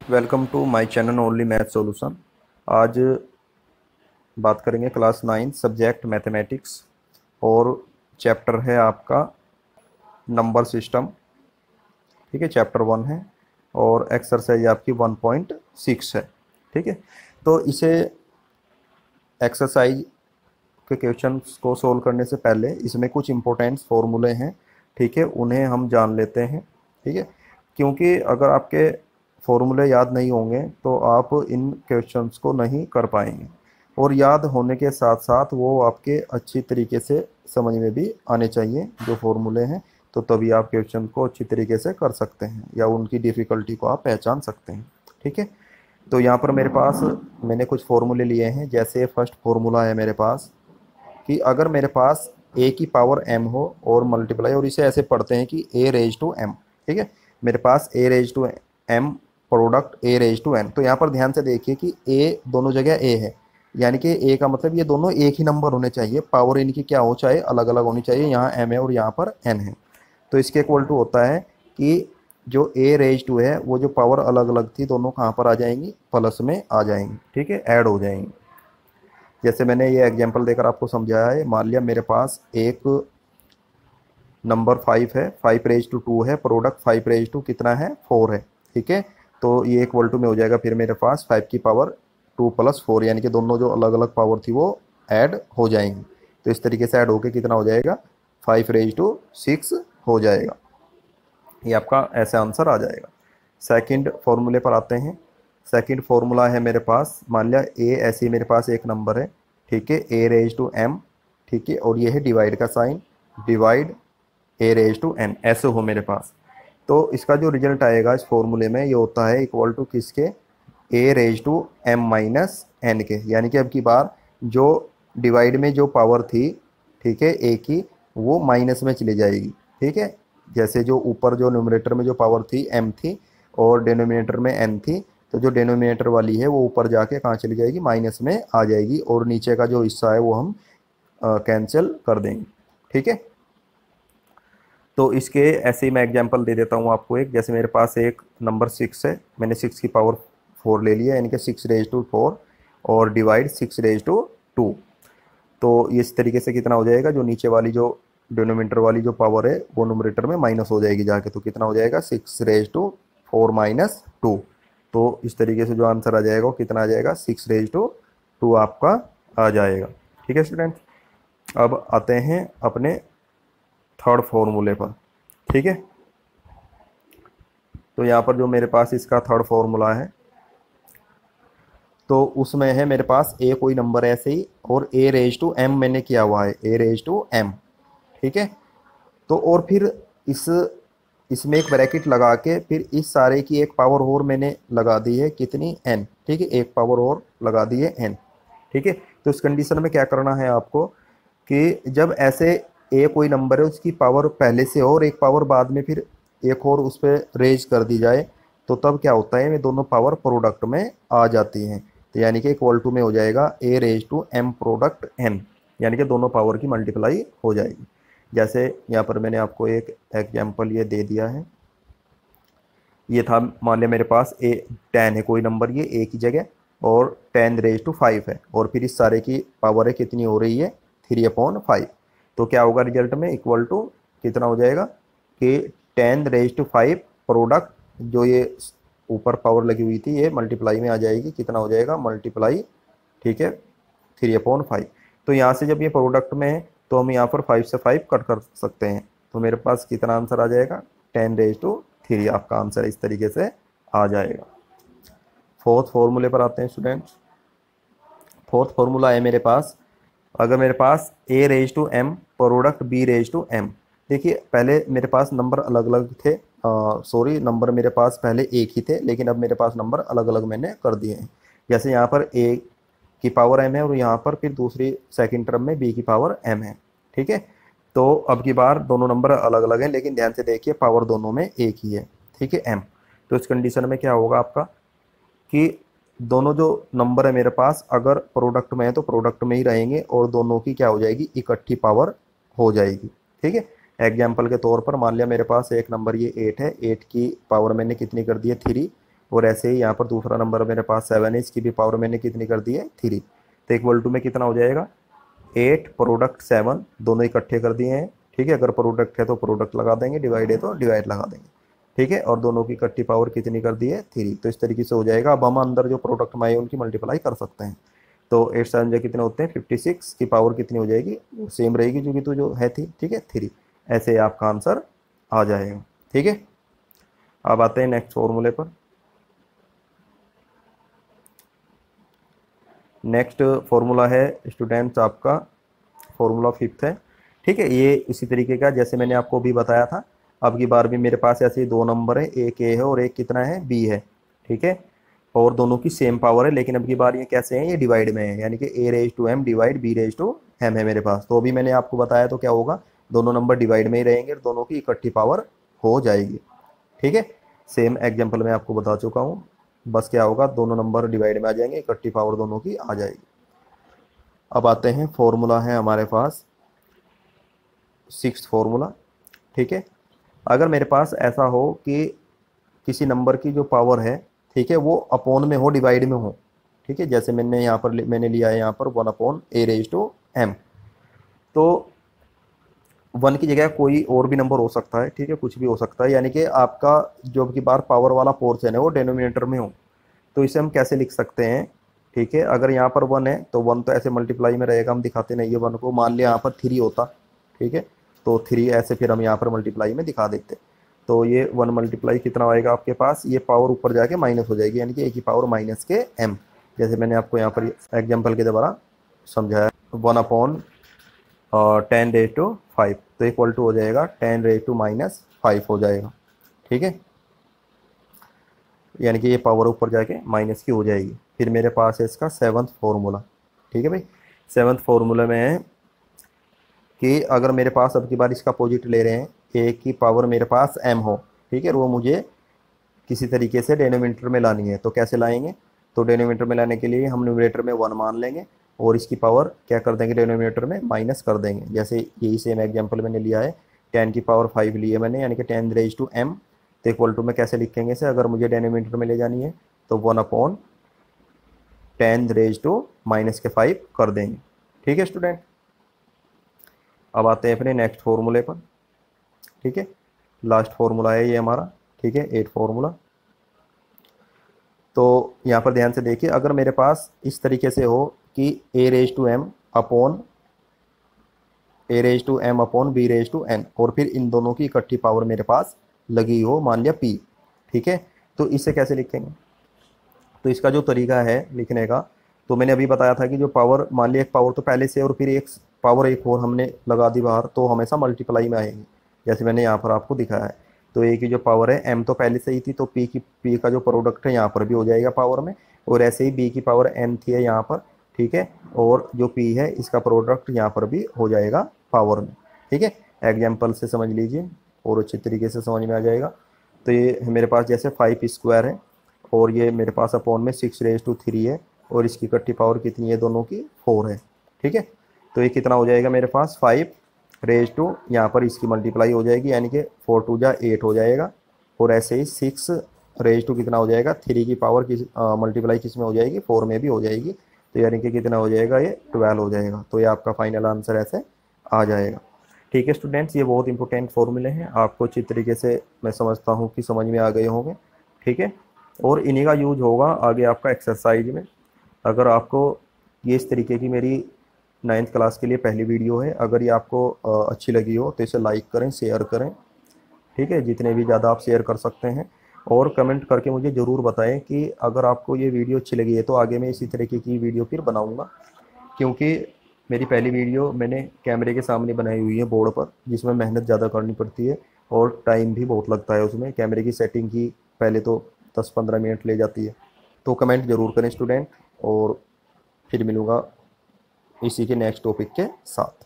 Welcome to my channel only math solution. आज बात करेंगे क्लास 9 सब्जेक्ट मैथमेटिक्स और चैप्टर है आपका नंबर सिस्टम। ठीक है, चैप्टर 1 है और एक्सरसाइज आपकी 1.6 है। ठीक है, तो इसे एक्सरसाइज के क्वेश्चंस को सोल्व करने से पहले इसमें कुछ इंपॉर्टेंट फॉर्मूले हैं। ठीक है, उन्हें हम जान लेते हैं। ठीक है, क्योंकि अगर आपके फॉर्मूले याद नहीं होंगे तो आप इन क्वेश्चंस को नहीं कर पाएंगे, और याद होने के साथ साथ वो आपके अच्छी तरीके से समझ में भी आने चाहिए जो फॉर्मूले हैं, तो तभी आप क्वेश्चन को अच्छी तरीके से कर सकते हैं या उनकी डिफ़िकल्टी को आप पहचान सकते हैं। ठीक है, तो यहाँ पर मेरे पास मैंने कुछ फॉर्मूले लिए हैं। जैसे फर्स्ट फॉर्मूला है मेरे पास कि अगर मेरे पास a की पावर m हो और मल्टीप्लाई, और इसे ऐसे पढ़ते हैं कि a रेज टू m। ठीक है, मेरे पास a raise to m product a raise to n। तो यहाँ पर ध्यान से देखिए कि a दोनों जगह a है, यानी कि a का मतलब ये दोनों एक ही नंबर होने चाहिए, पावर इनकी क्या हो चाहे अलग अलग होनी चाहिए। यहाँ m है और यहाँ पर n है, तो इसके इक्वल टू होता है कि जो a रेज टू है वो जो पावर अलग अलग थी दोनों कहाँ पर आ जाएंगी, प्लस में आ जाएंगी। ठीक है, ऐड हो जाएंगी। जैसे मैंने ये एग्जांपल देकर आपको समझाया है। मान लिया मेरे पास एक नंबर 5 है, 5 रेज टू 2 है, प्रोडक्ट 5 रेज टू कितना है 4 है। ठीक है, तो ये इक्वल टू में हो जाएगा फिर मेरे पास 5 की पावर 2 प्लस 4, यानी कि दोनों जो अलग अलग पावर थी वो ऐड हो जाएंगी। तो इस तरीके से ऐड होके कितना हो जाएगा 5 रेज टू 6 हो जाएगा। ये आपका ऐसे आंसर आ जाएगा। सेकंड फॉर्मूले पर आते हैं। सेकंड फॉर्मूला है मेरे पास, मान लिया ए ऐसे ही मेरे पास एक नंबर है। ठीक है, ए रेज टू एम। ठीक है, और ये है डिवाइड का sign, divide A raise to N, ऐसे हो मेरे पास। तो इसका जो रिजल्ट आएगा इस फॉर्मूले में ये होता है इक्वल टू किसके, a raise to m minus n के। यानी कि अब की बार जो डिवाइड में जो पावर थी, ठीक है, ए की, वो माइनस में चली जाएगी। ठीक है, जैसे जो ऊपर जो न्यूमरेटर में जो पावर थी m थी और डिनोमिनेटर में n थी, तो जो डिनोमिनेटर वाली है वो ऊपर जाके कहाँ चली जाएगी, माइनस में आ जाएगी, और नीचे का जो हिस्सा है वो हम कैंसिल कर देंगे। ठीक है, तो इसके ऐसे ही मैं एग्जांपल दे देता हूँ आपको एक। जैसे मेरे पास एक नंबर 6 है, मैंने 6 की पावर 4 ले लिया, यानी कि 6 रेज टू 4 और डिवाइड 6 रेज टू 2। तो इस तरीके से कितना हो जाएगा, जो नीचे वाली जो डिनोमिनेटर वाली जो पावर है वो न्यूमरेटर में माइनस हो जाएगी जाके, तो कितना हो जाएगा 6 रेज टू 4 माइनस 2। तो इस तरीके से जो आंसर आ जाएगा वो कितना आ जाएगा 6 रेज टू 2 आपका आ जाएगा। ठीक है स्टूडेंट, अब आते हैं अपने थर्ड फॉर्मूले पर। ठीक है, तो यहाँ पर जो मेरे पास इसका थर्ड फॉर्मूला है तो उसमें है मेरे पास ए कोई नंबर ऐसे ही, और ए रेज टू एम मैंने किया हुआ है, ए रेज टू एम। ठीक है, तो और फिर इसमें एक ब्रैकेट लगा के फिर इस सारे की एक पावर और मैंने लगा दी है, कितनी n। ठीक है, एक पावर और लगा दी है n। ठीक है, तो इस कंडीशन में क्या करना है आपको कि जब ऐसे a कोई नंबर है उसकी पावर पहले से और एक पावर बाद में फिर एक और उस पर रेज कर दी जाए, तो तब क्या होता है, ये दोनों पावर प्रोडक्ट में आ जाती हैं। तो यानी कि इक्वल टू में हो जाएगा a raise to m product n, यानी कि दोनों पावर की मल्टीप्लाई हो जाएगी। जैसे यहाँ पर मैंने आपको एक एग्जाम्पल ये दे दिया है। ये था, मान लिया मेरे पास 10 है कोई नंबर, ये a की जगह, और 10 रेज टू 5 है, और फिर इस सारे की पावर है कितनी हो रही है 3/5। तो क्या होगा रिजल्ट में, इक्वल टू कितना हो जाएगा कि 10 रेज टू 5 प्रोडक्ट, जो ये ऊपर पावर लगी हुई थी ये मल्टीप्लाई में आ जाएगी, कितना हो जाएगा मल्टीप्लाई। ठीक है, 3/5। तो यहाँ से जब ये प्रोडक्ट में है तो हम यहाँ पर 5 से 5 कट कर सकते हैं, तो मेरे पास कितना आंसर आ जाएगा 10 रेज टू 3 आपका आंसर इस तरीके से आ जाएगा। फोर्थ फॉर्मूले पर आते हैं स्टूडेंट्स। फोर्थ फॉर्मूला है मेरे पास, अगर मेरे पास a raise to m product b raise to m। देखिए पहले मेरे पास नंबर अलग अलग थे, सॉरी नंबर मेरे पास पहले एक ही थे, लेकिन अब मेरे पास नंबर अलग अलग मैंने कर दिए हैं। जैसे यहाँ पर a की पावर m है और यहाँ पर फिर दूसरी सेकंड टर्म में b की पावर m है। ठीक है, तो अब की बार दोनों नंबर अलग अलग हैं, लेकिन ध्यान से देखिए पावर दोनों में एक ही है। ठीक है, m। तो इस कंडीशन में क्या होगा आपका कि दोनों जो नंबर है मेरे पास अगर प्रोडक्ट में है तो प्रोडक्ट में ही रहेंगे, और दोनों की क्या हो जाएगी इकट्ठी पावर हो जाएगी। ठीक है, एग्जाम्पल के तौर पर मान लिया मेरे पास एक नंबर ये 8 है, 8 की पावर मैंने कितनी कर दी है 3, और ऐसे ही यहाँ पर दूसरा नंबर मेरे पास 7 है, इसकी भी पावर मैंने कितनी कर दी है 3। तो इक्वल टू में कितना हो जाएगा 8 प्रोडक्ट 7 दोनों इकट्ठे कर दिए हैं। ठीक है, अगर प्रोडक्ट है तो प्रोडक्ट लगा देंगे, डिवाइड है तो डिवाइड लगा देंगे। ठीक है, और दोनों की इकट्ठी पावर कितनी कर दी है 3। तो इस तरीके से हो जाएगा। अब हम अंदर जो प्रोडक्ट में आए उनकी मल्टीप्लाई कर सकते हैं। तो 8 7 जो कितने होते हैं 56 की पावर कितनी हो जाएगी, वो सेम रहेगी जो कि तो जो है थी। ठीक है 3। ऐसे आपका आंसर आ जाएगा। ठीक है, अब आते हैं नेक्स्ट फॉर्मूले पर। नेक्स्ट फॉर्मूला है स्टूडेंट्स आपका फॉर्मूला 5th है। ठीक है, ये इसी तरीके का जैसे मैंने आपको भी बताया था। अब की बार भी मेरे पास ऐसे ही दो नंबर है, एक ए है और एक कितना है बी है। ठीक है, और दोनों की सेम पावर है, लेकिन अब की बार ये कैसे हैं, ये डिवाइड में है, यानी कि a raise to m divide b raise to m है मेरे पास। तो अभी मैंने आपको बताया तो क्या होगा, दोनों नंबर डिवाइड में ही रहेंगे, दोनों की इकट्ठी पावर हो जाएगी। ठीक है, सेम एग्जाम्पल मैं आपको बता चुका हूँ। बस क्या होगा, दोनों नंबर डिवाइड में आ जाएंगे, इकट्ठी पावर दोनों की आ जाएगी। अब आते हैं फॉर्मूला है हमारे पास 6th फॉर्मूला। ठीक है, अगर मेरे पास ऐसा हो कि किसी नंबर की जो पावर है, ठीक है, वो अपॉन में हो, डिवाइड में हो। ठीक है, जैसे मैंने यहाँ पर मैंने लिया है यहाँ पर 1/a⁻m। तो 1 की जगह कोई और भी नंबर हो सकता है। ठीक है, कुछ भी हो सकता है, यानी कि आपका जो की बार पावर वाला पोर्शन है वो डिनोमिनेटर में हो। तो इसे हम कैसे लिख सकते हैं, ठीक है, अगर यहाँ पर 1 है तो 1 तो ऐसे मल्टीप्लाई में रहेगा, हम दिखाते नहीं है 1 को। मान लिया यहाँ पर 3 होता, ठीक है, तो 3 ऐसे फिर हम यहाँ पर मल्टीप्लाई में दिखा देते। तो ये 1 मल्टीप्लाई कितना आएगा आपके पास, ये पावर ऊपर जाके माइनस हो जाएगी, यानी कि ए की पावर माइनस के m। जैसे मैंने आपको यहाँ पर एग्जाम्पल के द्वारा समझाया, 1/10⁵ तो इक्वल टू हो जाएगा 10⁻⁻5 हो जाएगा। ठीक है, यानी कि ये पावर ऊपर जाके माइनस की हो जाएगी। फिर मेरे पास है इसका 7th फॉर्मूला। ठीक है भाई, 7th फॉर्मूला में है कि अगर मेरे पास अब की बार इसका अपोजिट ले रहे हैं, ए की पावर मेरे पास m हो, ठीक है, और वो मुझे किसी तरीके से डिनोमिनेटर में लानी है, तो कैसे लाएंगे, तो डिनोमिनेटर में लाने के लिए हम न्यूमरेटर में 1 मान लेंगे और इसकी पावर क्या कर देंगे, डिनोमिनेटर में माइनस कर देंगे। जैसे यही सेम एग्जाम्पल मैंने लिया है, 10 की पावर 5 ली है मैंने, यानी कि 10⁻m। तो इक्वल टू में कैसे लिखेंगे इसे, अगर मुझे डिनोमिनेटर में ले जानी है तो 1/10⁻⁻5 कर देंगे। ठीक है स्टूडेंट, अब आते हैं अपने नेक्स्ट फॉर्मूले पर। ठीक है, लास्ट फॉर्मूला है ये हमारा। ठीक है, 8 फॉर्मूला। तो यहाँ पर ध्यान से देखिए, अगर मेरे पास इस तरीके से हो कि a⁻m अपॉन b⁻n, और फिर इन दोनों की इकट्ठी पावर मेरे पास लगी हो, मान लिया p। ठीक है, तो इसे कैसे लिखेंगे, तो इसका जो तरीका है लिखने का, तो मैंने अभी बताया था कि जो पावर, मान लिया एक पावर तो पहले से और फिर एक पावर एक और हमने लगा दी बाहर, तो हमेशा मल्टीप्लाई में आएंगे, जैसे मैंने यहाँ पर आपको दिखाया है। तो ए की जो पावर है m तो पहले से ही थी, तो p का जो प्रोडक्ट है यहाँ पर भी हो जाएगा पावर में, और ऐसे ही b की पावर n थी है यहाँ पर। ठीक है, और जो p है इसका प्रोडक्ट यहाँ पर भी हो जाएगा पावर में। ठीक है, एग्जाम्पल से समझ लीजिए और अच्छे तरीके से समझ में आ जाएगा। तो ये मेरे पास जैसे 5² है, और ये मेरे पास अपॉन में 6⁻³ है, और इसकी इकट्ठी पावर कितनी है दोनों की 4 है। ठीक है, तो ये कितना हो जाएगा मेरे पास 5⁻, यहाँ पर इसकी मल्टीप्लाई हो जाएगी, यानी कि 4 2 जा 8 हो जाएगा, और ऐसे ही 6⁻² कितना हो जाएगा, 3 की पावर किस मल्टीप्लाई किस में हो जाएगी, 4 में भी हो जाएगी। तो यानी कि कितना हो जाएगा, ये 12 हो जाएगा। तो ये आपका फाइनल आंसर ऐसे आ जाएगा। ठीक है स्टूडेंट्स, ये बहुत इंपॉर्टेंट फॉर्मूले हैं, आपको अच्छी तरीके से मैं समझता हूँ कि समझ में आ गए होंगे। ठीक है, और इन्हीं का यूज होगा आगे आपका एक्सरसाइज में। अगर आपको ये इस तरीके की मेरी 9th क्लास के लिए पहली वीडियो है, अगर ये आपको अच्छी लगी हो तो इसे लाइक करें, शेयर करें। ठीक है, जितने भी ज़्यादा आप शेयर कर सकते हैं, और कमेंट करके मुझे ज़रूर बताएं कि अगर आपको ये वीडियो अच्छी लगी है तो आगे मैं इसी तरीके की वीडियो फिर बनाऊँगा। क्योंकि मेरी पहली वीडियो मैंने कैमरे के सामने बनाई हुई है बोर्ड पर, जिसमें मेहनत ज़्यादा करनी पड़ती है और टाइम भी बहुत लगता है उसमें। कैमरे की सेटिंग की पहले तो 10-15 मिनट ले जाती है। तो कमेंट ज़रूर करें स्टूडेंट, और फिर मिलूँगा इसी के नेक्स्ट टॉपिक के साथ।